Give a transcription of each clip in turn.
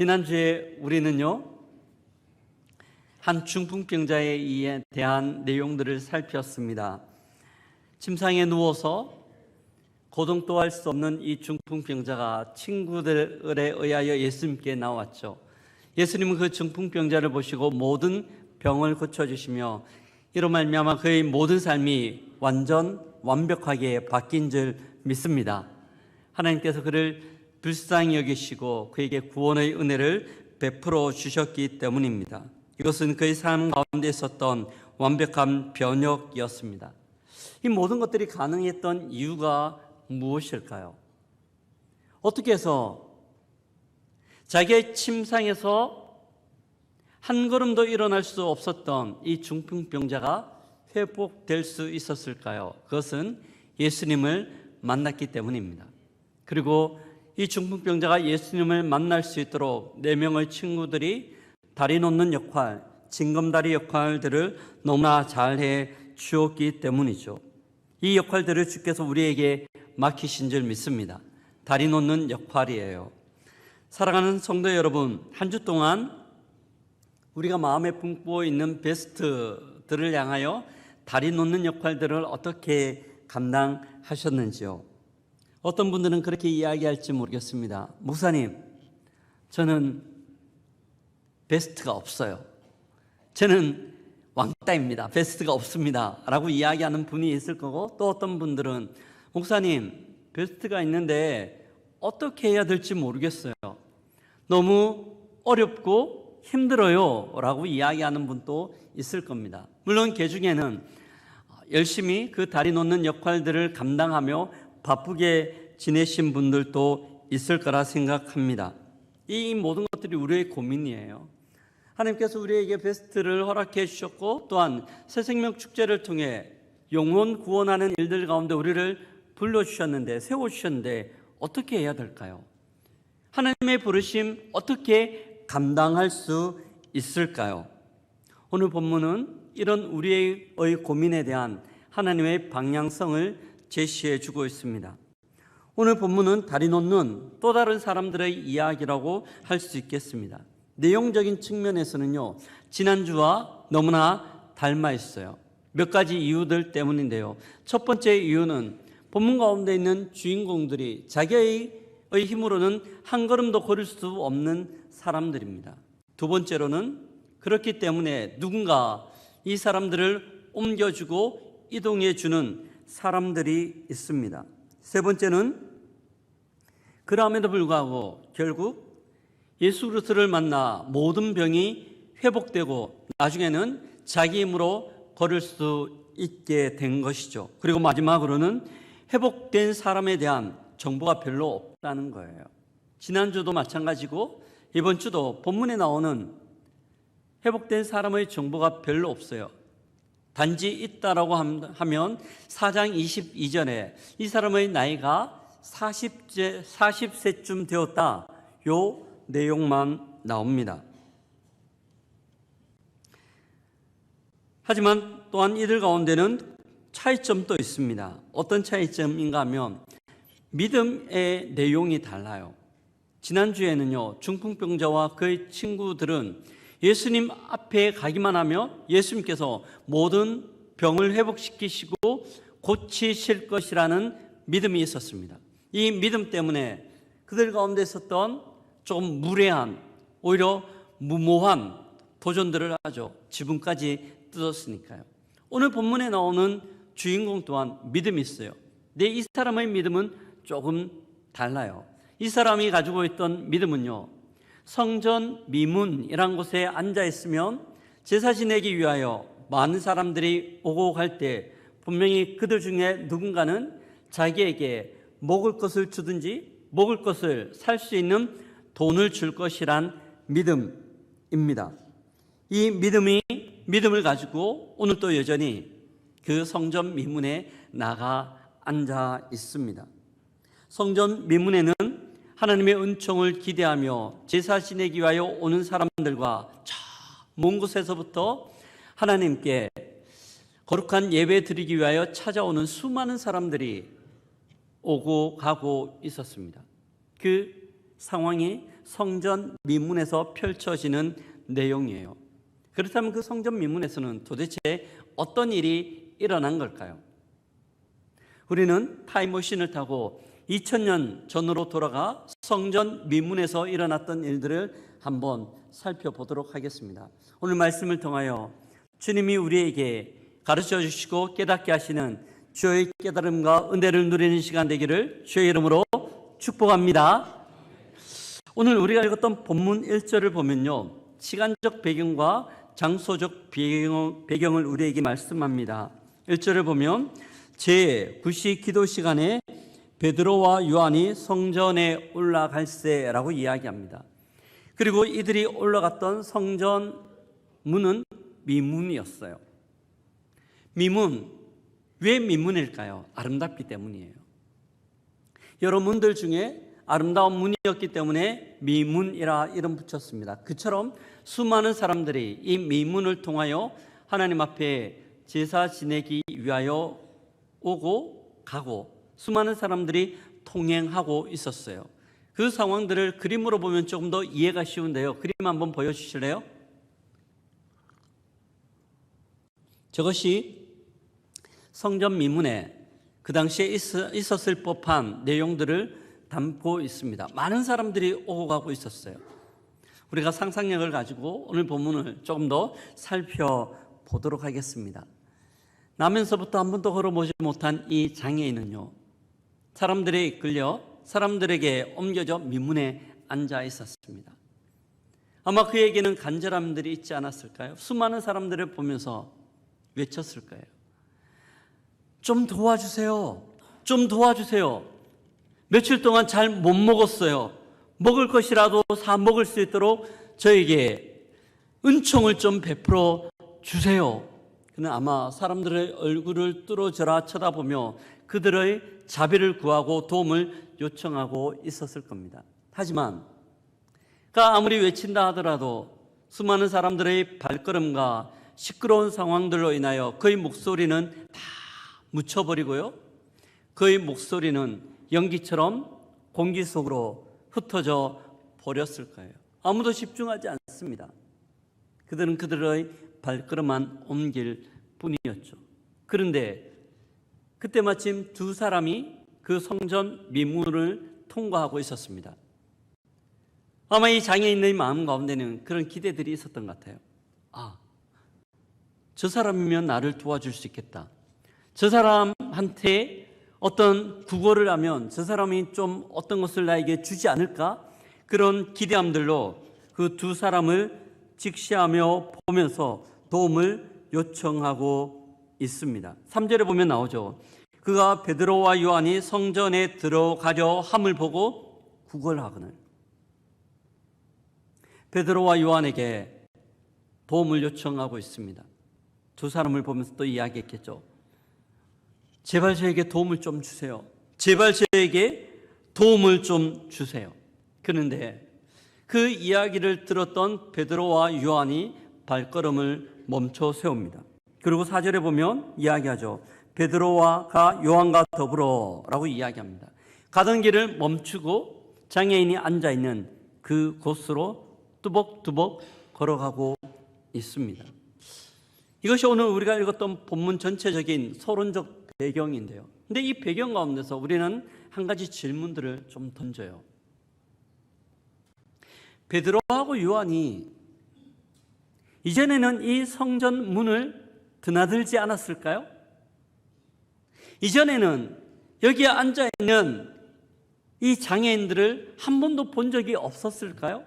지난주에 우리는요, 한 중풍병자에 대한 내용들을 살폈습니다. 침상에 누워서 고동도 할 수 없는 이 중풍병자가 친구들에 의하여 예수님께 나왔죠. 예수님은 그 중풍병자를 보시고 모든 병을 고쳐주시며 이로 말미암아 그의 모든 삶이 완벽하게 바뀐 줄 믿습니다. 하나님께서 그를 불쌍히 여기시고 그에게 구원의 은혜를 베풀어 주셨기 때문입니다. 이것은 그의 삶 가운데 있었던 완벽한 변혁이었습니다. 이 모든 것들이 가능했던 이유가 무엇일까요? 어떻게 해서 자기의 침상에서 한 걸음도 일어날 수 없었던 이 중풍병자가 회복될 수 있었을까요? 그것은 예수님을 만났기 때문입니다. 그리고 이 중풍병자가 예수님을 만날 수 있도록 4명의 친구들이 다리 놓는 역할, 징검다리 역할들을 너무나 잘해 주었기 때문이죠. 이 역할들을 주께서 우리에게 맡기신 줄 믿습니다. 다리 놓는 역할이에요. 사랑하는 성도 여러분, 한 주 동안 우리가 마음에 품고 있는 베스트들을 향하여 다리 놓는 역할들을 어떻게 감당하셨는지요? 어떤 분들은 그렇게 이야기할지 모르겠습니다. 목사님, 저는 베스트가 없어요. 저는 왕따입니다. 베스트가 없습니다. 라고 이야기하는 분이 있을 거고, 또 어떤 분들은 목사님, 베스트가 있는데 어떻게 해야 될지 모르겠어요. 너무 어렵고 힘들어요. 라고 이야기하는 분도 있을 겁니다. 물론 그 중에는 열심히 그 다리 놓는 역할들을 감당하며 바쁘게 지내신 분들도 있을 거라 생각합니다. 이 모든 것들이 우리의 고민이에요. 하나님께서 우리에게 베스트를 허락해 주셨고, 또한 새생명 축제를 통해 영혼 구원하는 일들 가운데 우리를 불러주셨는데, 세워주셨는데 어떻게 해야 될까요? 하나님의 부르심 어떻게 감당할 수 있을까요? 오늘 본문은 이런 우리의 고민에 대한 하나님의 방향성을 제시해 주고 있습니다. 오늘 본문은 다리 놓는 또 다른 사람들의 이야기라고 할 수 있겠습니다. 내용적인 측면에서는요, 지난주와 너무나 닮아 있어요. 몇 가지 이유들 때문인데요. 첫 번째 이유는 본문 가운데 있는 주인공들이 자기의 힘으로는 한 걸음도 걸을 수 없는 사람들입니다. 두 번째로는 그렇기 때문에 누군가 이 사람들을 옮겨주고 이동해 주는 사람들이 있습니다. 세 번째는 그럼에도 불구하고 결국 예수 그리스도를 만나 모든 병이 회복되고 나중에는 자기 힘으로 걸을 수 있게 된 것이죠. 그리고 마지막으로는 회복된 사람에 대한 정보가 별로 없다는 거예요. 지난주도 마찬가지고 이번 주도 본문에 나오는 회복된 사람의 정보가 별로 없어요. 단지 있다라고 하면 4장 22절에 이 사람의 나이가 40세쯤 되었다, 요 내용만 나옵니다. 하지만 또한 이들 가운데는 차이점도 있습니다. 어떤 차이점인가 하면 믿음의 내용이 달라요. 지난주에는요, 중풍병자와 그의 친구들은 예수님 앞에 가기만 하면 예수님께서 모든 병을 회복시키시고 고치실 것이라는 믿음이 있었습니다. 이 믿음 때문에 그들 가운데 있었던 조금 무례한, 오히려 무모한 도전들을 하죠. 지붕까지 뜯었으니까요. 오늘 본문에 나오는 주인공 또한 믿음이 있어요. 근데 이 사람의 믿음은 조금 달라요. 이 사람이 가지고 있던 믿음은요, 성전 미문이란 곳에 앉아 있으면 제사 지내기 위하여 많은 사람들이 오고 갈 때 분명히 그들 중에 누군가는 자기에게 먹을 것을 주든지 먹을 것을 살 수 있는 돈을 줄 것이란 믿음입니다. 이 믿음을 가지고 오늘 또 여전히 그 성전 미문에 나가 앉아 있습니다. 성전 미문에는 하나님의 은총을 기대하며 제사 지내기 위하여 오는 사람들과 저 먼 곳에서부터 하나님께 거룩한 예배 드리기 위하여 찾아오는 수많은 사람들이 오고 가고 있었습니다. 그 상황이 성전 미문에서 펼쳐지는 내용이에요. 그렇다면 그 성전 미문에서는 도대체 어떤 일이 일어난 걸까요? 우리는 타임머신을 타고 2000년 전으로 돌아가 성전 미문에서 일어났던 일들을 한번 살펴보도록 하겠습니다. 오늘 말씀을 통하여 주님이 우리에게 가르쳐 주시고 깨닫게 하시는 주의 깨달음과 은혜를 누리는 시간 되기를 주의 이름으로 축복합니다. 오늘 우리가 읽었던 본문 1절을 보면요, 시간적 배경과 장소적 배경을 우리에게 말씀합니다. 1절을 보면 제9시 기도 시간에 베드로와 요한이 성전에 올라갈세라고 이야기합니다. 그리고 이들이 올라갔던 성전 문은 미문이었어요. 미문, 왜 미문일까요? 아름답기 때문이에요. 여러 문들 중에 아름다운 문이었기 때문에 미문이라 이름 붙였습니다. 그처럼 수많은 사람들이 이 미문을 통하여 하나님 앞에 제사 지내기 위하여 오고 가고 수많은 사람들이 통행하고 있었어요. 그 상황들을 그림으로 보면 조금 더 이해가 쉬운데요. 그림 한번 보여주실래요? 저것이 성전 미문에 그 당시에 있었을 법한 내용들을 담고 있습니다. 많은 사람들이 오고 가고 있었어요. 우리가 상상력을 가지고 오늘 본문을 조금 더 살펴보도록 하겠습니다. 나면서부터 한 번도 걸어보지 못한 이 장애인은요, 사람들에 이끌려 사람들에게 옮겨져 미문에 앉아 있었습니다. 아마 그에게는 간절함들이 있지 않았을까요? 수많은 사람들을 보면서 외쳤을 거예요. 좀 도와주세요. 좀 도와주세요. 며칠 동안 잘 못 먹었어요. 먹을 것이라도 사 먹을 수 있도록 저에게 은총을 좀 베풀어 주세요. 그는 아마 사람들의 얼굴을 뚫어져라 쳐다보며 그들의 자비를 구하고 도움을 요청하고 있었을 겁니다. 하지만 그가 아무리 외친다 하더라도 수많은 사람들의 발걸음과 시끄러운 상황들로 인하여 그의 목소리는 다 묻혀버리고요, 그의 목소리는 연기처럼 공기 속으로 흩어져 버렸을 거예요. 아무도 집중하지 않습니다. 그들은 그들의 발걸음만 옮길 뿐이었죠. 그런데 그때 마침 두 사람이 그 성전 미문을 통과하고 있었습니다. 아마 이 장애인의 마음 가운데는 그런 기대들이 있었던 것 같아요. 아, 저 사람이면 나를 도와줄 수 있겠다. 저 사람한테 어떤 구걸을 하면 저 사람이 좀 어떤 것을 나에게 주지 않을까? 그런 기대함들로 그 두 사람을 직시하며 보면서 도움을 요청하고 있습니다. 3절에 보면 나오죠. 그가 베드로와 요한이 성전에 들어가려 함을 보고 구걸하거늘. 베드로와 요한에게 도움을 요청하고 있습니다. 두 사람을 보면서 또 이야기했겠죠. 제발 저에게 도움을 좀 주세요. 제발 저에게 도움을 좀 주세요. 그런데 그 이야기를 들었던 베드로와 요한이 발걸음을 멈춰 세웁니다. 그리고 4절에 보면 이야기하죠. 베드로와 요한과 더불어 라고 이야기합니다. 가던 길을 멈추고 장애인이 앉아있는 그 곳으로 뚜벅뚜벅 걸어가고 있습니다. 이것이 오늘 우리가 읽었던 본문 전체적인 서론적 배경인데요. 근데 이 배경 가운데서 우리는 한 가지 질문들을 좀 던져요. 베드로하고 요한이 이전에는 이 성전 문을 드나들지 않았을까요? 이전에는 여기에 앉아있는 이 장애인들을 한 번도 본 적이 없었을까요?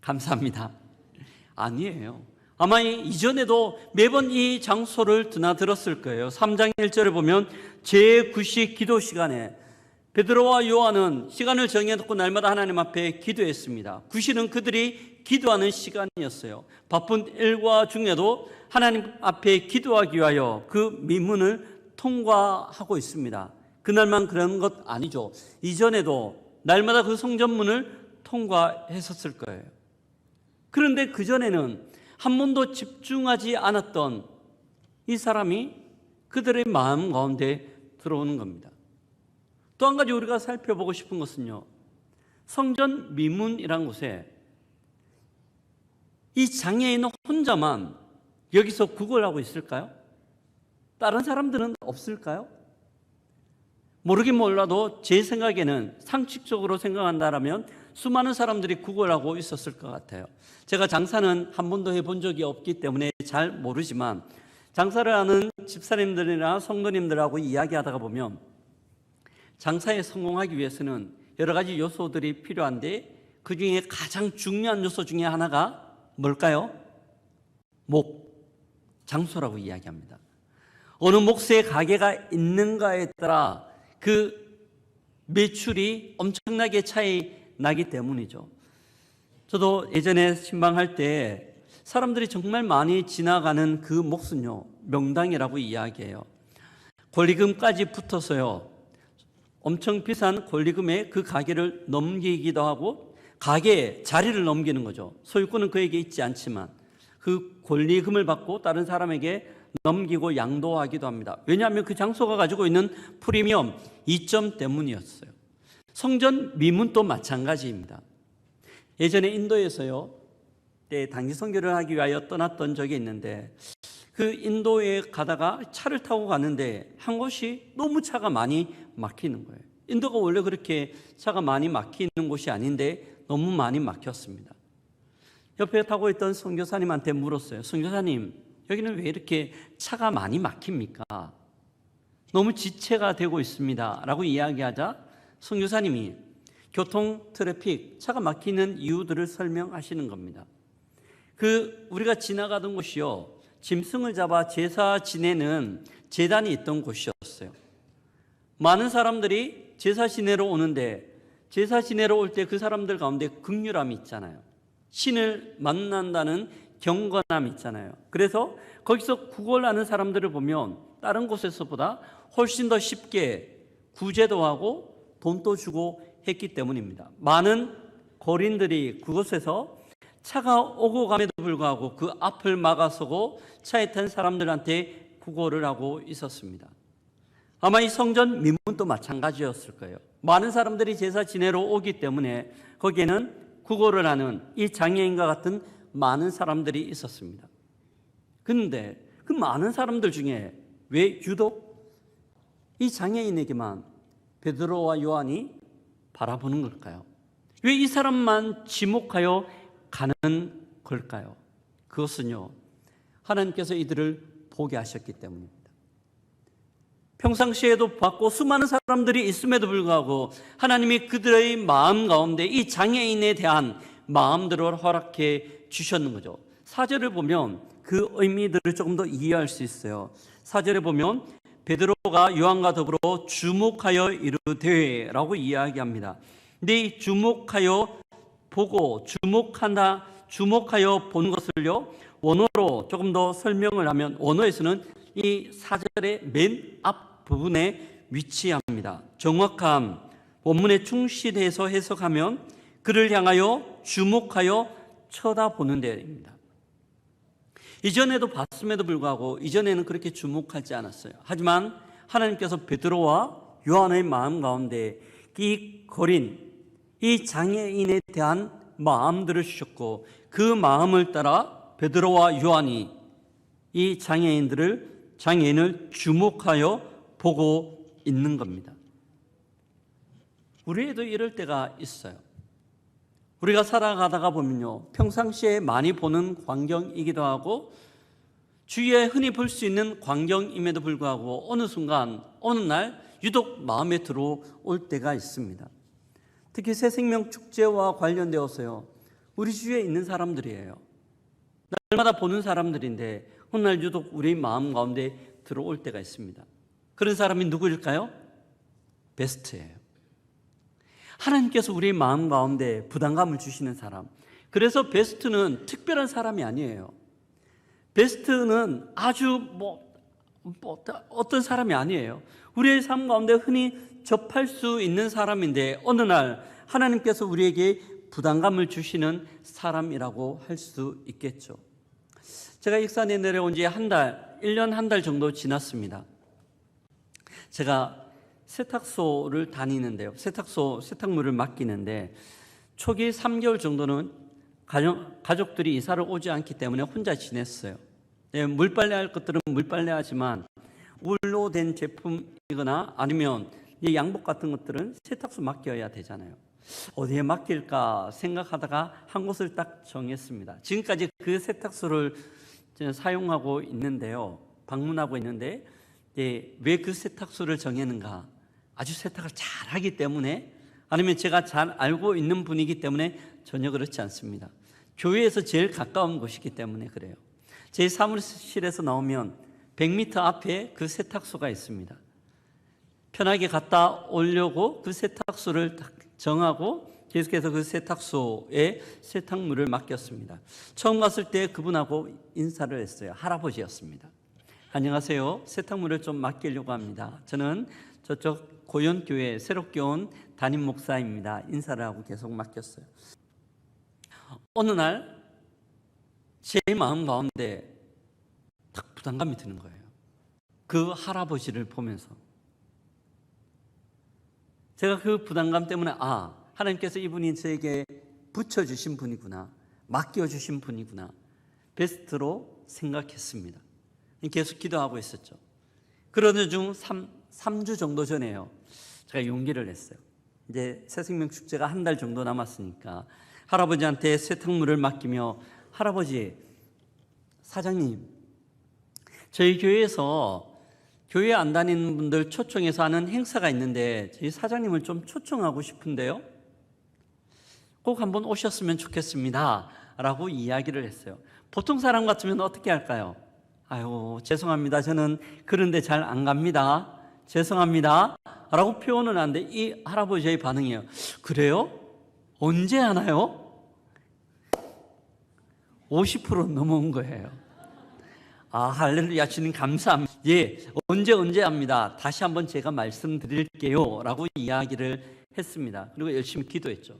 감사합니다. 아니에요. 아마 이전에도 매번 이 장소를 드나들었을 거예요. 3장 1절에 보면 제9시 기도 시간에 베드로와 요한은 시간을 정해놓고 날마다 하나님 앞에 기도했습니다. 9시는 그들이 기도하는 시간이었어요. 바쁜 일과 중에도 하나님 앞에 기도하기 위하여 그 미문을 통과하고 있습니다. 그날만 그런 것 아니죠. 이전에도 날마다 그 성전문을 통과했었을 거예요. 그런데 그전에는 한 번도 집중하지 않았던 이 사람이 그들의 마음 가운데 들어오는 겁니다. 또 한 가지 우리가 살펴보고 싶은 것은요, 성전 미문이란 곳에 이 장애인 혼자만 여기서 구걸하고 있을까요? 다른 사람들은 없을까요? 모르긴 몰라도 제 생각에는 상식적으로 생각한다면 수많은 사람들이 구걸하고 있었을 것 같아요. 제가 장사는 한 번도 해본 적이 없기 때문에 잘 모르지만 장사를 하는 집사님들이나 성도님들하고 이야기하다가 보면 장사에 성공하기 위해서는 여러 가지 요소들이 필요한데 그 중에 가장 중요한 요소 중에 하나가 뭘까요? 장소라고 이야기합니다. 어느 몫에 가게가 있는가에 따라 그 매출이 엄청나게 차이 나기 때문이죠. 저도 예전에 신방할 때 사람들이 정말 많이 지나가는 그 몫은요, 명당이라고 이야기해요. 권리금까지 붙어서요, 엄청 비싼 권리금에 그 가게를 넘기기도 하고 가게에 자리를 넘기는 거죠. 소유권은 그에게 있지 않지만 그 권리금을 받고 다른 사람에게 넘기고 양도하기도 합니다. 왜냐하면 그 장소가 가지고 있는 프리미엄 이점 때문이었어요. 성전 미문도 마찬가지입니다. 예전에 인도에서요, 단기 선교를 하기 위하여 떠났던 적이 있는데 그 인도에 가다가 차를 타고 가는데 한 곳이 너무 차가 많이 막히는 거예요. 인도가 원래 그렇게 차가 많이 막히는 곳이 아닌데 너무 많이 막혔습니다. 옆에 타고 있던 선교사님한테 물었어요. 선교사님, 여기는 왜 이렇게 차가 많이 막힙니까? 너무 지체가 되고 있습니다 라고 이야기하자 선교사님이 교통, 트래픽, 차가 막히는 이유들을 설명하시는 겁니다. 우리가 지나가던 곳이요, 짐승을 잡아 제사 지내는 제단이 있던 곳이었어요. 많은 사람들이 제사 지내러 오는데 제사 지내러 올 때 그 사람들 가운데 긍휼함이 있잖아요. 신을 만난다는 경건함이 있잖아요. 그래서 거기서 구걸하는 사람들을 보면 다른 곳에서보다 훨씬 더 쉽게 구제도 하고 돈도 주고 했기 때문입니다. 많은 거린들이 그곳에서 차가 오고 감에도 불구하고 그 앞을 막아서고 차에 탄 사람들한테 구걸을 하고 있었습니다. 아마 이 성전 미문도 마찬가지였을 거예요. 많은 사람들이 제사 지내러 오기 때문에 거기에는 구걸을 하는 이 장애인과 같은 많은 사람들이 있었습니다. 그런데 그 많은 사람들 중에 왜 유독 이 장애인에게만 베드로와 요한이 바라보는 걸까요? 왜 이 사람만 지목하여 가는 걸까요? 그것은요, 하나님께서 이들을 보게 하셨기 때문입니다. 평상시에도 봤고 수많은 사람들이 있음에도 불구하고 하나님이 그들의 마음 가운데 이 장애인에 대한 마음들을 허락해 주셨는 거죠. 4절을 보면 그 의미들을 조금 더 이해할 수 있어요. 4절에 보면 베드로가 요한과 더불어 주목하여 이르되 라고 이야기합니다. 근데 이 주목하여 보고 주목하여 본 것을요, 원어로 조금 더 설명을 하면 원어에서는 이 4절의 맨 앞부분에 위치합니다. 정확한 원문에 충실해서 해석하면 그를 향하여 주목하여 쳐다보는 데입니다. 이전에도 봤음에도 불구하고 이전에는 그렇게 주목하지 않았어요. 하지만 하나님께서 베드로와 요한의 마음 가운데 이 거린, 이 장애인에 대한 마음들을 주셨고 그 마음을 따라 베드로와 요한이 이 장애인을 주목하여 보고 있는 겁니다. 우리에도 이럴 때가 있어요. 우리가 살아가다가 보면요, 평상시에 많이 보는 광경이기도 하고 주위에 흔히 볼 수 있는 광경임에도 불구하고 어느 순간 어느 날 유독 마음에 들어올 때가 있습니다. 특히 새생명 축제와 관련되어서요, 우리 주위에 있는 사람들이에요. 날마다 보는 사람들인데 어느 날 유독 우리 마음 가운데 들어올 때가 있습니다. 그런 사람이 누구일까요? 베스트예요. 하나님께서 우리 마음 가운데 부담감을 주시는 사람. 그래서 베스트는 특별한 사람이 아니에요. 베스트는 아주 어떤 사람이 아니에요. 우리의 삶 가운데 흔히 접할 수 있는 사람인데 어느 날 하나님께서 우리에게 부담감을 주시는 사람이라고 할 수 있겠죠. 제가 익산에 내려온 지 1년 한 달 정도 지났습니다. 제가 세탁소를 다니는데요. 세탁물을 맡기는데 초기 3개월 정도는 가족들이 이사를 오지 않기 때문에 혼자 지냈어요. 물빨래 할 것들은 물빨래 하지만 울로 된 제품이거나 아니면 양복 같은 것들은 세탁소 맡겨야 되잖아요. 어디에 맡길까 생각하다가 한 곳을 딱 정했습니다. 지금까지 그 세탁소를 사용하고 있는데요. 방문하고 있는데 왜 그 세탁소를 정했는가? 아주 세탁을 잘하기 때문에, 아니면 제가 잘 알고 있는 분이기 때문에? 전혀 그렇지 않습니다. 교회에서 제일 가까운 곳이기 때문에 그래요. 제 사무실에서 나오면 100m 앞에 그 세탁소가 있습니다. 편하게 갔다 오려고 그 세탁소를 정하고 계속해서 그 세탁소에 세탁물을 맡겼습니다. 처음 갔을 때 그분하고 인사를 했어요. 할아버지였습니다. 안녕하세요. 세탁물을 좀 맡기려고 합니다. 저는 저쪽 고연교회 새롭게 온 담임 목사입니다. 인사를 하고 계속 맡겼어요. 어느 날 제 마음 가운데 딱 부담감이 드는 거예요. 그 할아버지를 보면서 제가 그 부담감 때문에 하나님께서 이분이 저에게 붙여주신 분이구나, 맡겨주신 분이구나, 베스트로 생각했습니다. 계속 기도하고 있었죠. 그러던 중 3주 정도 전에요, 제가 용기를 냈어요. 이제 새생명 축제가 한 달 정도 남았으니까 할아버지한테 세탁물을 맡기며, 할아버지, 사장님, 저희 교회에서 교회 안 다니는 분들 초청해서 하는 행사가 있는데 저희 사장님을 좀 초청하고 싶은데요, 꼭 한번 오셨으면 좋겠습니다 라고 이야기를 했어요. 보통 사람 같으면 어떻게 할까요? 아유, 죄송합니다, 저는 그런데 잘 안 갑니다, 죄송합니다 라고 표현은 하는데, 이 할아버지의 반응이에요. 그래요? 언제 하나요? 50% 넘어온 거예요. 할렐루야, 주님 감사합니다. 언제 합니다. 다시 한번 제가 말씀드릴게요 라고 이야기를 했습니다. 그리고 열심히 기도했죠.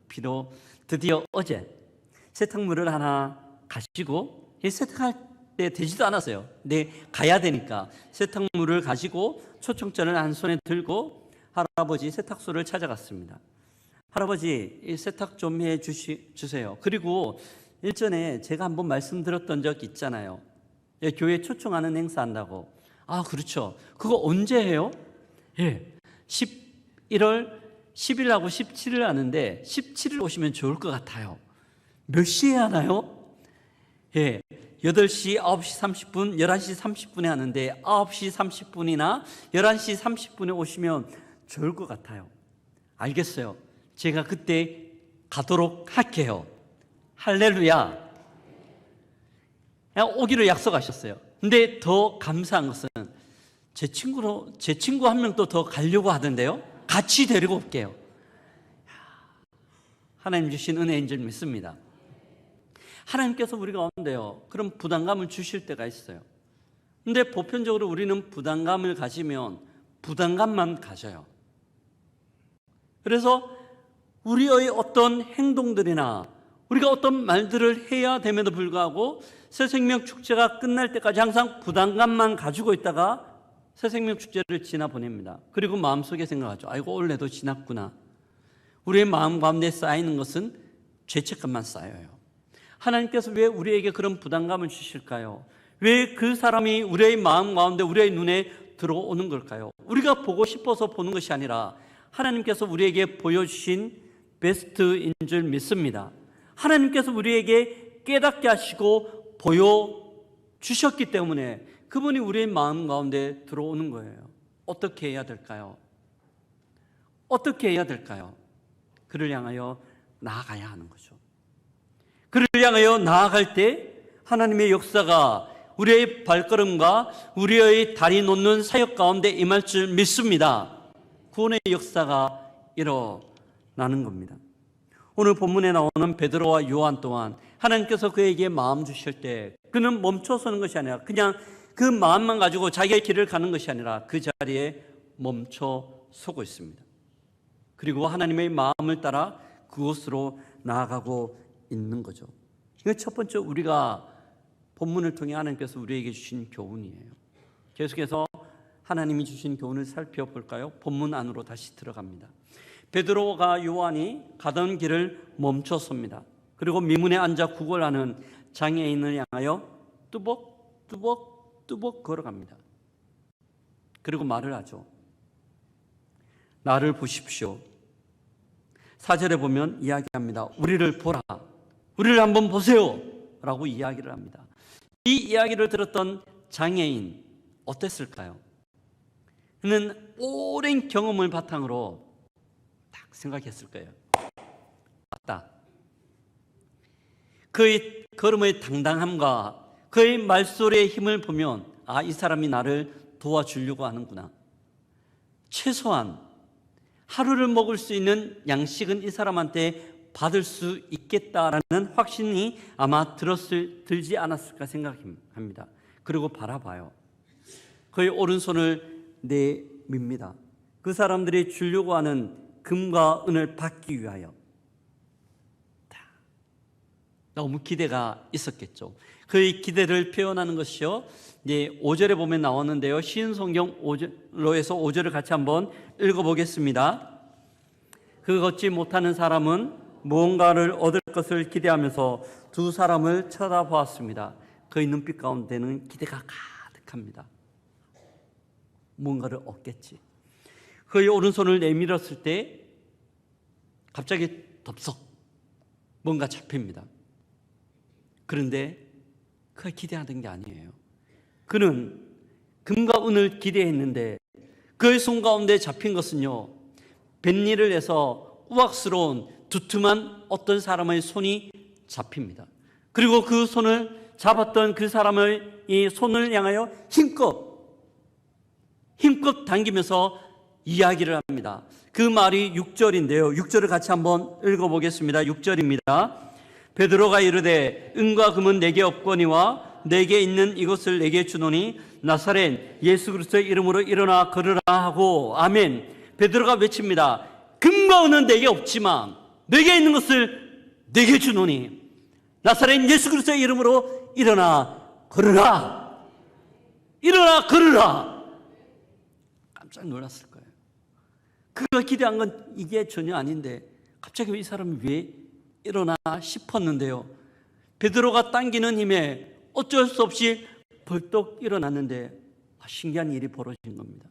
그리고 드디어 어제 세탁물을 하나 가지고, 세탁할 때 되지도 않았어요. 근데 가야 되니까 세탁물을 가지고 초청장을 한 손에 들고 할아버지 세탁소를 찾아갔습니다. 할아버지, 이 세탁 좀 해 주세요. 그리고 일전에 제가 한번 말씀드렸던 적 있잖아요. 교회 초청하는 행사 한다고. 그렇죠. 그거 언제 해요? 11월 10일하고 17일 하는데 17일 오시면 좋을 것 같아요. 몇 시에 하나요? 8시, 9시 30분, 11시 30분에 하는데 9시 30분이나 11시 30분에 오시면 좋을 것 같아요. 알겠어요. 제가 그때 가도록 할게요. 할렐루야. 그냥 오기로 약속하셨어요. 근데 더 감사한 것은 제 친구 한 명도 더 가려고 하던데요. 같이 데리고 올게요. 하나님 주신 은혜인 줄 믿습니다. 하나님께서 우리 가운데요, 그런 부담감을 주실 때가 있어요. 근데 보편적으로 우리는 부담감을 가지면 부담감만 가져요. 그래서 우리의 어떤 행동들이나 우리가 어떤 말들을 해야 됨에도 불구하고 새생명 축제가 끝날 때까지 항상 부담감만 가지고 있다가 새생명 축제를 지나 보냅니다. 그리고 마음속에 생각하죠. 아이고, 올해도 지났구나. 우리의 마음 가운데 쌓이는 것은 죄책감만 쌓여요. 하나님께서 왜 우리에게 그런 부담감을 주실까요? 왜 그 사람이 우리의 마음 가운데, 우리의 눈에 들어오는 걸까요? 우리가 보고 싶어서 보는 것이 아니라 하나님께서 우리에게 보여주신 베스트인 줄 믿습니다. 하나님께서 우리에게 깨닫게 하시고 보여주셨기 때문에 그분이 우리의 마음 가운데 들어오는 거예요. 어떻게 해야 될까요? 어떻게 해야 될까요? 그를 향하여 나아가야 하는 거죠. 그를 향하여 나아갈 때 하나님의 역사가 우리의 발걸음과 우리의 다리 놓는 사역 가운데 임할 줄 믿습니다. 구원의 역사가 일어나는 겁니다. 오늘 본문에 나오는 베드로와 요한 또한 하나님께서 그에게 마음 주실 때 그는 멈춰서는 것이 아니라 그냥 그 마음만 가지고 자기의 길을 가는 것이 아니라 그 자리에 멈춰 서고 있습니다. 그리고 하나님의 마음을 따라 그곳으로 나아가고 있는 거죠. 이거 첫 번째, 우리가 본문을 통해 하나님께서 우리에게 주신 교훈이에요. 계속해서 하나님이 주신 교훈을 살펴볼까요? 본문 안으로 다시 들어갑니다. 베드로가 요한이 가던 길을 멈췄습니다. 그리고 미문에 앉아 구걸하는 장애인을 향하여 뚜벅뚜벅 걸어갑니다. 그리고 말을 하죠. 나를 보십시오. 4절에 보면 이야기합니다. 우리를 보라. 우리를 한번 보세요. 라고 이야기를 합니다. 이 이야기를 들었던 장애인 어땠을까요? 그는 오랜 경험을 바탕으로 딱 생각했을 거예요. 맞다. 그의 걸음의 당당함과 그의 말소리의 힘을 보면 이 사람이 나를 도와주려고 하는구나. 최소한 하루를 먹을 수 있는 양식은 이 사람한테 받을 수 있겠다라는 확신이 아마 들지 않았을까 생각합니다. 그리고 바라봐요. 그의 오른손을 내밉니다. 그 사람들이 주려고 하는 금과 은을 받기 위하여. 너무 기대가 있었겠죠. 그의 기대를 표현하는 것이요, 5절에 보면 나오는데요. 신성경 5절로 해서 5절을 같이 한번 읽어보겠습니다. 그 걷지 못하는 사람은 무언가를 얻을 것을 기대하면서 두 사람을 쳐다보았습니다. 그의 눈빛 가운데는 기대가 가득합니다. 무언가를 얻겠지. 그의 오른손을 내밀었을 때 갑자기 덥석 뭔가 잡힙니다. 그런데 그가 기대하던 게 아니에요. 그는 금과 은을 기대했는데 그의 손 가운데 잡힌 것은요, 뱃일을 해서 우악스러운 두툼한 어떤 사람의 손이 잡힙니다. 그리고 그 손을 잡았던 그 사람의 이 손을 향하여 힘껏 당기면서 이야기를 합니다. 그 말이 6절인데요. 6절을 같이 한번 읽어보겠습니다. 6절입니다. 베드로가 이르되 은과 금은 내게 없거니와 내게 있는 이것을 내게 주노니 나사렛 예수 그리스도의 이름으로 일어나 걸으라 하고. 아멘. 베드로가 외칩니다. 금과 은은 내게 없지만 내게 있는 것을 내게 주노니 나사렛 예수 그리스도의 이름으로 일어나 걸으라. 일어나 걸으라. 깜짝 놀랐을 거예요. 그가 기대한 건 이게 전혀 아닌데 갑자기 이 사람이 왜 일어나 싶었는데요. 베드로가 당기는 힘에 어쩔 수 없이 벌떡 일어났는데 신기한 일이 벌어진 겁니다.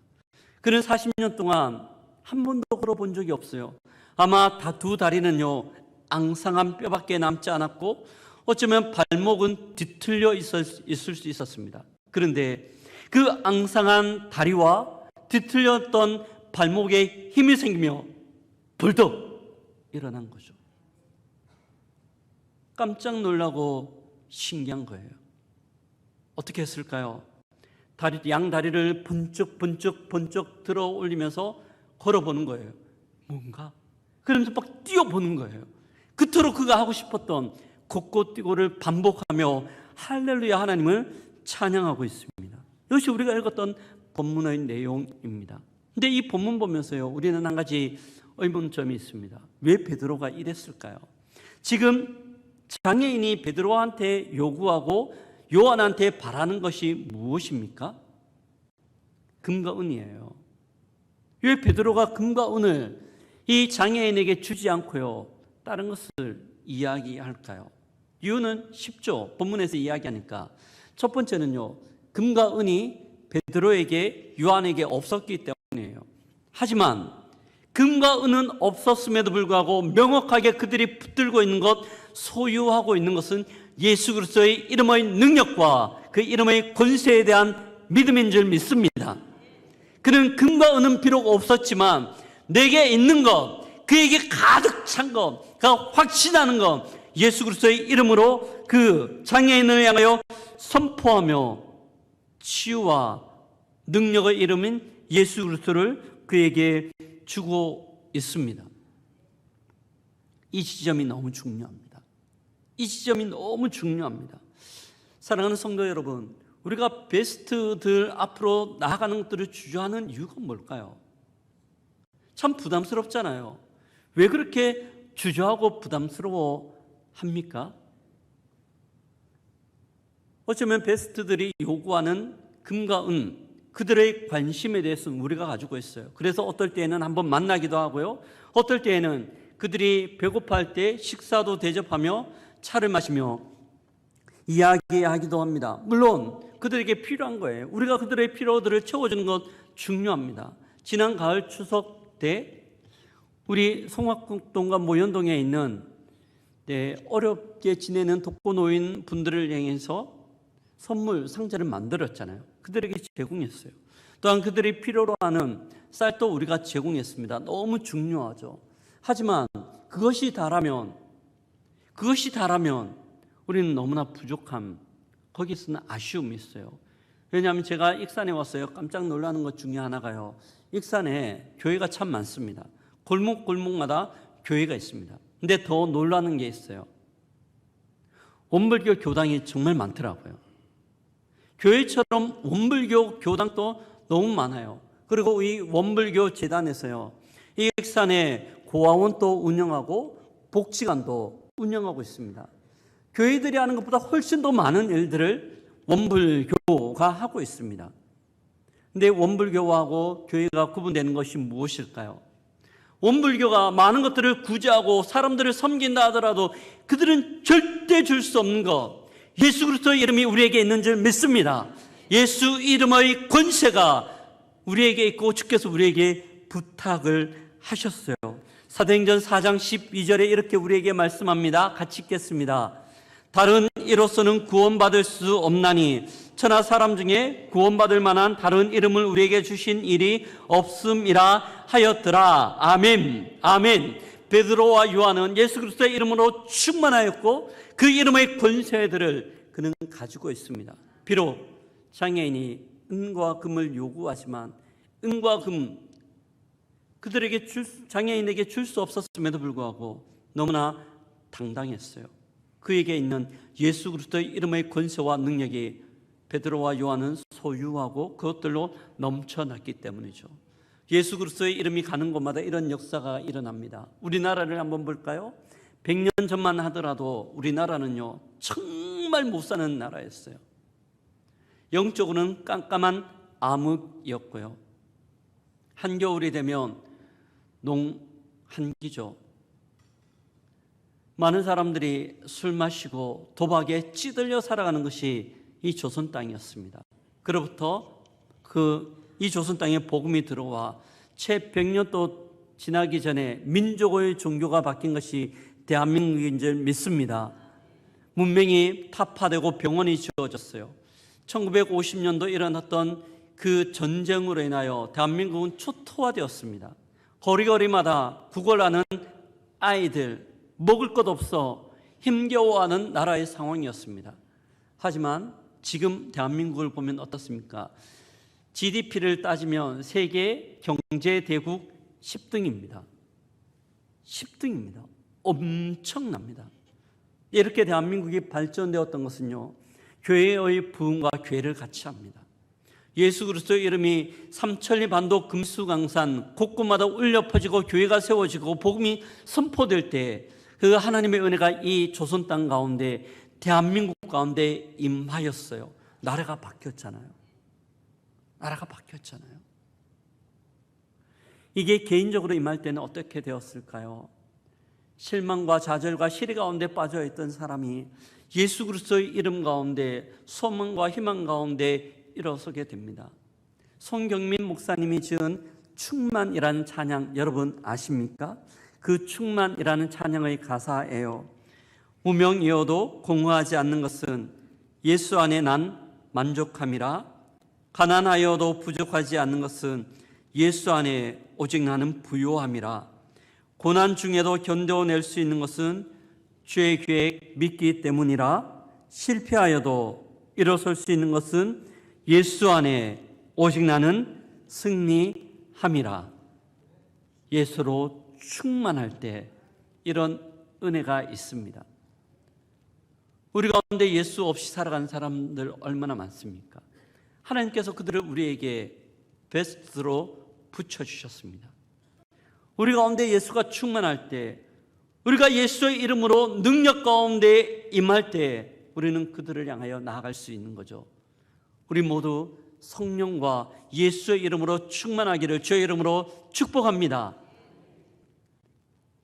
그는 40년 동안 한 번도 걸어본 적이 없어요. 아마 두 다리는요, 앙상한 뼈밖에 남지 않았고 어쩌면 발목은 뒤틀려 있을 수 있었습니다. 그런데 그 앙상한 다리와 뒤틀렸던 발목에 힘이 생기며 벌떡 일어난 거죠. 깜짝 놀라고 신기한 거예요. 어떻게 했을까요? 양 다리를 번쩍 들어 올리면서 걸어보는 거예요. 뭔가? 그러면서 막 뛰어보는 거예요. 그토록 그가 하고 싶었던 걷고뛰고를 반복하며 할렐루야 하나님을 찬양하고 있습니다. 이것이 우리가 읽었던 본문의 내용입니다. 근데 이 본문 보면서요, 우리는 한 가지 의문점이 있습니다. 왜 베드로가 이랬을까요? 지금 장애인이 베드로한테 요구하고 요한한테 바라는 것이 무엇입니까? 금과 은이에요. 왜 베드로가 금과 은을 이 장애인에게 주지 않고요, 다른 것을 이야기할까요? 이유는 쉽죠. 본문에서 이야기하니까. 첫 번째는요, 금과 은이 베드로에게 요한에게 없었기 때문이에요. 하지만 금과 은은 없었음에도 불구하고 명확하게 그들이 붙들고 있는 것, 소유하고 있는 것은 예수 그리스도의 이름의 능력과 그 이름의 권세에 대한 믿음인 줄 믿습니다. 그는 금과 은은 비록 없었지만 내게 있는 것, 그에게 가득 찬 것, 그 확신하는 것, 예수 그리스도의 이름으로 그 장애인을 향하여 선포하며 치유와 능력의 이름인 예수 그리스도를 그에게 주고 있습니다. 이 지점이 너무 중요합니다. 이 지점이 너무 중요합니다. 사랑하는 성도 여러분, 우리가 베스트들 앞으로 나아가는 것들을 주저하는 이유가 뭘까요? 참 부담스럽잖아요. 왜 그렇게 주저하고 부담스러워 합니까? 어쩌면 베스트들이 요구하는 금과 은, 그들의 관심에 대해서는 우리가 가지고 있어요. 그래서 어떨 때에는 한번 만나기도 하고요. 어떨 때에는 그들이 배고파할 때 식사도 대접하며 차를 마시며 이야기하기도 합니다. 물론 그들에게 필요한 거예요. 우리가 그들의 필요들을 채워주는 것 중요합니다. 지난 가을 추석 때 우리 송악동과 모현동에 있는 어렵게 지내는 독거노인 분들을 향해서 선물 상자를 만들었잖아요. 그들에게 제공했어요. 또한 그들이 필요로 하는 쌀도 우리가 제공했습니다. 너무 중요하죠. 하지만 그것이 다라면 우리는 너무나 부족함, 거기서는 아쉬움이 있어요. 왜냐하면 제가 익산에 왔어요. 깜짝 놀라는 것 중에 하나가요, 익산에 교회가 참 많습니다. 골목마다 교회가 있습니다. 근데 더 놀라는 게 있어요. 원불교 교당이 정말 많더라고요. 교회처럼 원불교 교당도 너무 많아요. 그리고 이 원불교 재단에서요, 이 익산에 고아원도 운영하고 복지관도 운영하고 있습니다. 교회들이 하는 것보다 훨씬 더 많은 일들을 원불교가 하고 있습니다. 근데 원불교하고 교회가 구분되는 것이 무엇일까요? 원불교가 많은 것들을 구제하고 사람들을 섬긴다 하더라도 그들은 절대 줄 수 없는 것, 예수 그리스도의 이름이 우리에게 있는 줄 믿습니다. 예수 이름의 권세가 우리에게 있고 주께서 우리에게 부탁을 하셨어요. 사도행전 4장 12절에 이렇게 우리에게 말씀합니다. 같이 읽겠습니다. 다른 이로서는 구원받을 수 없나니 천하 사람 중에 구원받을 만한 다른 이름을 우리에게 주신 일이 없음이라 하였더라. 아멘. 아멘. 베드로와 요한은 예수 그리스도의 이름으로 충만하였고 그 이름의 권세들을 그는 가지고 있습니다. 비록 장애인이 은과 금을 요구하지만 은과 금 그들에게 장애인에게 줄 수 없었음에도 불구하고 너무나 당당했어요. 그에게 있는 예수 그리스도의 이름의 권세와 능력이 베드로와 요한은 소유하고 그것들로 넘쳐났기 때문이죠. 예수 그리스도의 이름이 가는 곳마다 이런 역사가 일어납니다. 우리나라를 한번 볼까요? 100년 전만 하더라도 우리나라는요, 정말 못 사는 나라였어요. 영적으로는 깜깜한 암흑이었고요. 한겨울이 되면 농한기죠. 많은 사람들이 술 마시고 도박에 찌들려 살아가는 것이 이 조선 땅이었습니다. 그로부터 이 조선 땅에 복음이 들어와 채 100년도 지나기 전에 민족의 종교가 바뀐 것이 대한민국인 줄 믿습니다. 문명이 타파되고 병원이 지어졌어요. 1950년도 일어났던 그 전쟁으로 인하여 대한민국은 초토화되었습니다. 거리거리마다 구걸하는 아이들, 먹을 것 없어 힘겨워하는 나라의 상황이었습니다. 하지만 지금 대한민국을 보면 어떻습니까? GDP를 따지면 세계 경제대국 10등입니다. 10등입니다. 엄청납니다. 이렇게 대한민국이 발전되었던 것은요, 교회의 부흥과 교회를 같이 합니다. 예수 그리스도의 이름이 삼천리 반도 금수강산 곳곳마다 울려 퍼지고 교회가 세워지고 복음이 선포될 때 그 하나님의 은혜가 이 조선 땅 가운데 대한민국 가운데 임하였어요. 나라가 바뀌었잖아요. 이게 개인적으로 임할 때는 어떻게 되었을까요? 실망과 좌절과 시리 가운데 빠져있던 사람이 예수 그리스도의 이름 가운데 소망과 희망 가운데 일어서게 됩니다. 송경민 목사님이 지은 충만이라는 찬양 여러분 아십니까? 그 충만이라는 찬양의 가사예요. 무명이어도 공허하지 않는 것은 예수 안에 난 만족함이라. 가난하여도 부족하지 않는 것은 예수 안에 오직 나는 부요함이라. 고난 중에도 견뎌낼 수 있는 것은 주의 계획 믿기 때문이라. 실패하여도 일어설 수 있는 것은 예수 안에 오직 나는 승리함이라. 예수로 충만할 때 이런 은혜가 있습니다. 우리 가운데 예수 없이 살아가는 사람들 얼마나 많습니까? 하나님께서 그들을 우리에게 베스트로 붙여주셨습니다. 우리 가운데 예수가 충만할 때, 우리가 예수의 이름으로 능력 가운데 임할 때 우리는 그들을 향하여 나아갈 수 있는 거죠. 우리 모두 성령과 예수의 이름으로 충만하기를 주의 이름으로 축복합니다.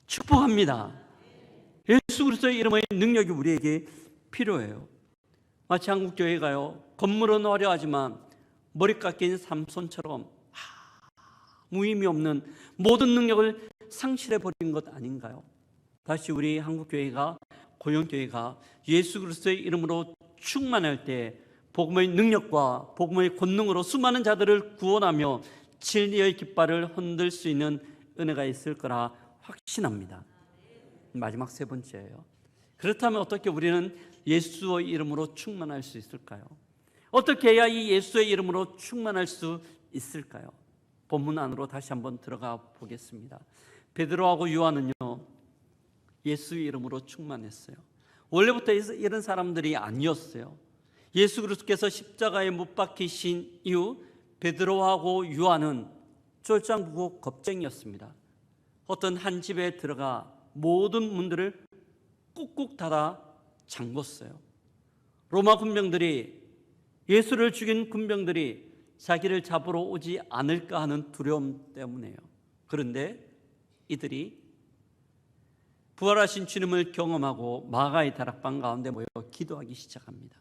축복합니다. 예수 그리스도의 이름의 능력이 우리에게 필요해요. 마치 한국교회가요, 건물은 화려하지만 머리 깎인 삼손처럼 아무 의미 없는 모든 능력을 상실해버린 것 아닌가요? 다시 우리 한국교회가, 고용교회가 예수 그리스도의 이름으로 충만할 때 복음의 능력과 복음의 권능으로 수많은 자들을 구원하며 진리의 깃발을 흔들 수 있는 은혜가 있을 거라 확신합니다. 마지막 세 번째예요. 그렇다면 어떻게 우리는 예수의 이름으로 충만할 수 있을까요? 어떻게 해야 이 예수의 이름으로 충만할 수 있을까요? 본문 안으로 다시 한번 들어가 보겠습니다. 베드로하고 요한은요, 예수의 이름으로 충만했어요. 원래부터 이런 사람들이 아니었어요. 예수 그리스도께서 십자가에 못 박히신 이후 베드로하고 요한은 쫄짱부고 겁쟁이였습니다. 어떤 한 집에 들어가 모든 문들을 꾹꾹 닫아 잠궜어요. 로마 군병들이, 예수를 죽인 군병들이 자기를 잡으러 오지 않을까 하는 두려움 때문에요. 그런데 이들이 부활하신 주님을 경험하고 마가의 다락방 가운데 모여 기도하기 시작합니다.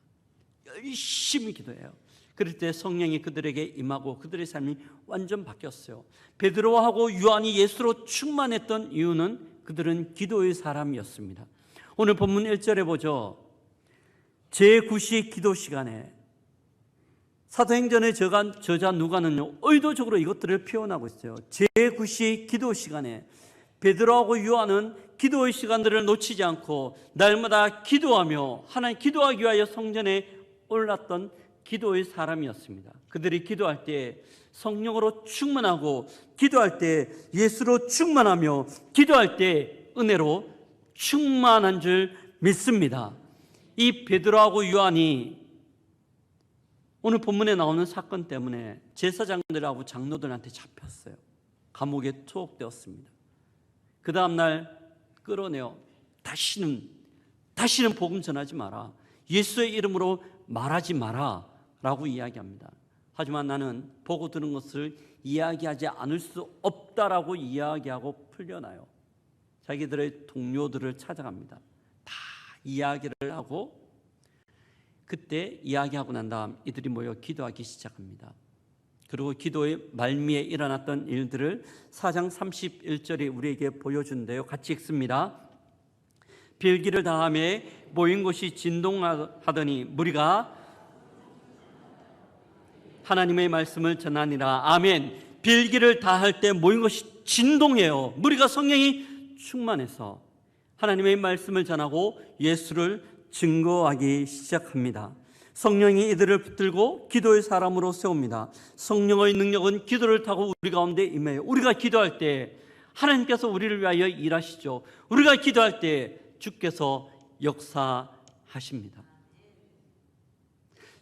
열심히 기도해요. 그럴 때 성령이 그들에게 임하고 그들의 삶이 완전 바뀌었어요. 베드로하고 요한이 예수로 충만했던 이유는 그들은 기도의 사람이었습니다. 오늘 본문 1절에 보죠. 제9시 기도 시간에 사도행전의 저자 누가는요, 의도적으로 이것들을 표현하고 있어요. 제9시 기도 시간에 베드로하고 요한은 기도의 시간들을 놓치지 않고 날마다 기도하며 하나님 기도하기 위하여 성전에 올랐던 기도의 사람이었습니다. 그들이 기도할 때 성령으로 충만하고, 기도할 때 예수로 충만하며, 기도할 때 은혜로 충만한 줄 믿습니다. 이 베드로하고 요한이 오늘 본문에 나오는 사건 때문에 제사장들하고 장로들한테 잡혔어요. 감옥에 투옥되었습니다. 그 다음날 끌어내어 다시는 복음 전하지 마라, 예수의 이름으로 말하지 마라 라고 이야기합니다. 하지만 나는 보고 들은 것을 이야기하지 않을 수 없다라고 이야기하고 풀려나요. 자기들의 동료들을 찾아갑니다. 다 이야기를 하고, 그때 이야기하고 난 다음 이들이 모여 기도하기 시작합니다. 그리고 기도의 말미에 일어났던 일들을 4장 31절에 우리에게 보여준대요. 같이 읽습니다. 빌기를 다하매 모인 곳이 진동하더니 무리가 하나님의 말씀을 전하니라. 아멘. 빌기를 다할 때 모인 것이 진동해요. 무리가 성령이 충만해서 하나님의 말씀을 전하고 예수를 증거하기 시작합니다. 성령이 이들을 붙들고 기도의 사람으로 세웁니다. 성령의 능력은 기도를 타고 우리 가운데 임해요. 우리가 기도할 때 하나님께서 우리를 위하여 일하시죠. 우리가 기도할 때 주께서 역사하십니다.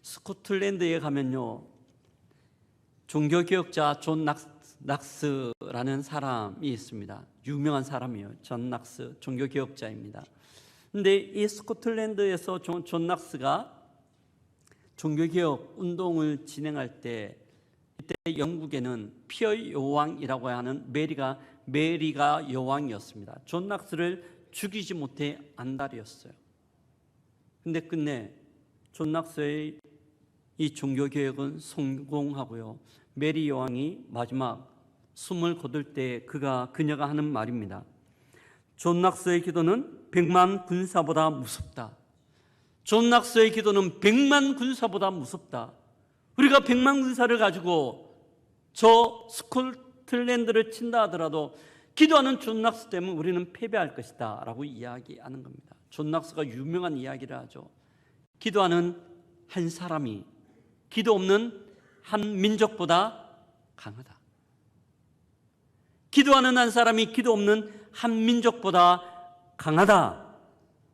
스코틀랜드에 가면요, 종교개혁자 존 낙스라는 사람이 있습니다. 유명한 사람이에요. 존 낙스, 종교개혁자입니다. 근데 이 스코틀랜드에서 존 낙스가 종교개혁 운동을 진행할 때, 그때 영국에는 피의 여왕이라고 하는 메리가 여왕이었습니다. 존 낙스를 죽이지 못해 안달이었어요. 근데 끝내 존 낙스의 이 종교개혁은 성공하고요, 메리 여왕이 마지막 숨을 거둘 때 그녀가 하는 말입니다. 존 낙스의 기도는 100만 군사보다 무섭다. 존 낙스의 기도는 100만 군사보다 무섭다. 우리가 100만 군사를 가지고 저 스코틀랜드를 친다 하더라도 기도하는 존 낙스 때문에 우리는 패배할 것이다 라고 이야기하는 겁니다. 존 낙스가 유명한 이야기를 하죠. 기도하는 한 사람이 기도 없는 한 민족보다 강하다. 기도하는 한 사람이 기도 없는 한 민족보다 강하다.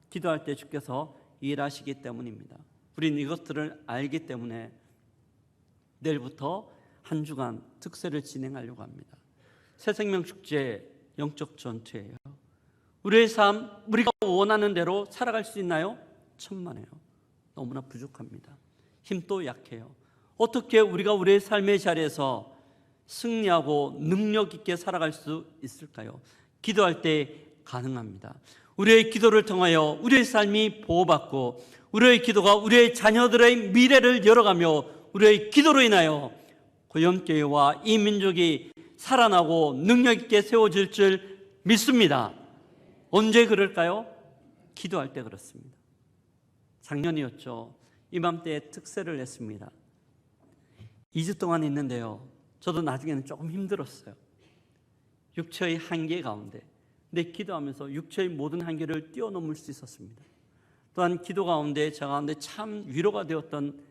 기도할 때 주께서 일하시기 때문입니다. 우리는 이것들을 알기 때문에 내일부터 한 주간 특세를 진행하려고 합니다. 새생명축제 영적 전투예요. 우리의 삶, 우리가 원하는 대로 살아갈 수 있나요? 천만에요. 너무나 부족합니다. 힘도 약해요. 어떻게 우리가 우리의 삶의 자리에서 승리하고 능력 있게 살아갈 수 있을까요? 기도할 때 가능합니다. 우리의 기도를 통하여 우리의 삶이 보호받고 우리의 기도가 우리의 자녀들의 미래를 열어가며 우리의 기도로 인하여 고연교회와 이 민족이 살아나고 능력 있게 세워질 줄 믿습니다. 언제 그럴까요? 기도할 때 그렇습니다. 작년이었죠. 이맘때에 특세를 냈습니다. 2주 동안 있는데요, 저도 나중에는 조금 힘들었어요. 육체의 한계 가운데 내 기도하면서 육체의 모든 한계를 뛰어넘을 수 있었습니다. 또한 기도 가운데 저 가운데 참 위로가 되었던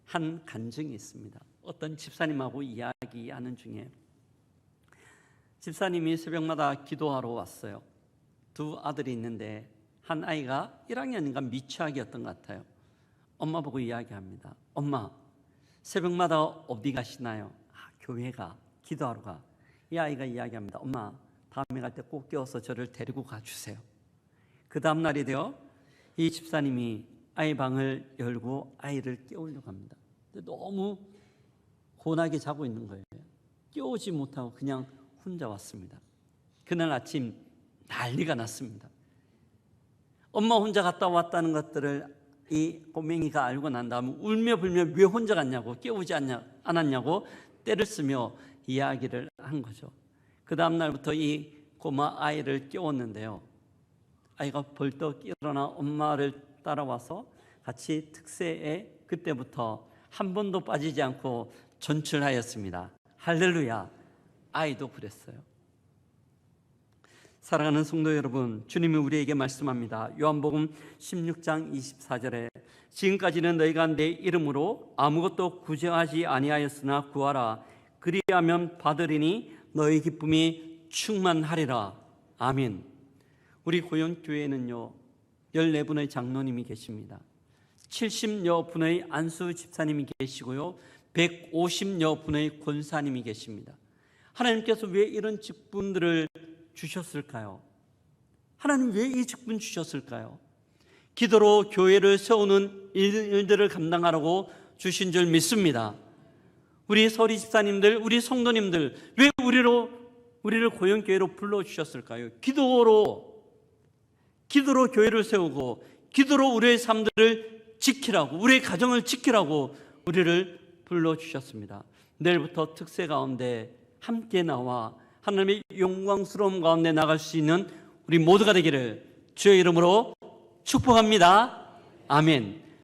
한 간증이 있습니다. 어떤 집사님하고 이야기하는 중에 집사님이 새벽마다 기도하러 왔어요. 두 아들이 있는데 한 아이가 1학년인가 미취학이었던 것 같아요. 엄마 보고 이야기합니다. 엄마, 새벽마다 어디 가시나요? 교회가, 기도하러 가. 이 아이가 이야기합니다. 엄마, 다음에 갈 때 꼭 깨워서 저를 데리고 가주세요. 그 다음 날이 되어 이 집사님이 아이 방을 열고 아이를 깨우려고 합니다. 근데 너무 곤하게 자고 있는 거예요. 깨우지 못하고 그냥 혼자 왔습니다. 그날 아침 난리가 났습니다. 엄마 혼자 갔다 왔다는 것들을 이 꼬맹이가 알고 난 다음에 울며 불며 왜 혼자 갔냐고, 깨우지 않았냐고 때를 쓰며 이야기를 한 거죠. 그 다음 날부터 이 꼬마 아이를 깨웠는데요, 아이가 벌떡 일어나 엄마를 따라와서 같이 특세에 그때부터 한 번도 빠지지 않고 전출하였습니다. 할렐루야. 아이도 그랬어요. 사랑하는 성도 여러분, 주님이 우리에게 말씀합니다. 요한복음 16장 24절에 지금까지는 너희가 내 이름으로 아무것도 구제하지 아니하였으나 구하라. 그리하면 받으리니 너희 기쁨이 충만하리라. 아멘. 우리 고연교회는요 14분의 장로님이 계십니다. 70여 분의 안수 집사님이 계시고요 150여 분의 권사님이 계십니다. 하나님께서 왜 이런 직분들을 주셨을까요? 하나님 왜 이 직분 주셨을까요? 기도로 교회를 세우는 일들을 감당하라고 주신 줄 믿습니다. 우리 서리 집사님들, 우리 성도님들, 왜 우리를 고연교회로 불러주셨을까요? 기도로 교회를 세우고 기도로 우리의 삶들을 지키라고, 우리의 가정을 지키라고 우리를 불러주셨습니다. 내일부터 특세 가운데 함께 나와 하나님의 영광스러움 가운데 나갈 수 있는 우리 모두가 되기를 주의 이름으로 축복합니다. 아멘.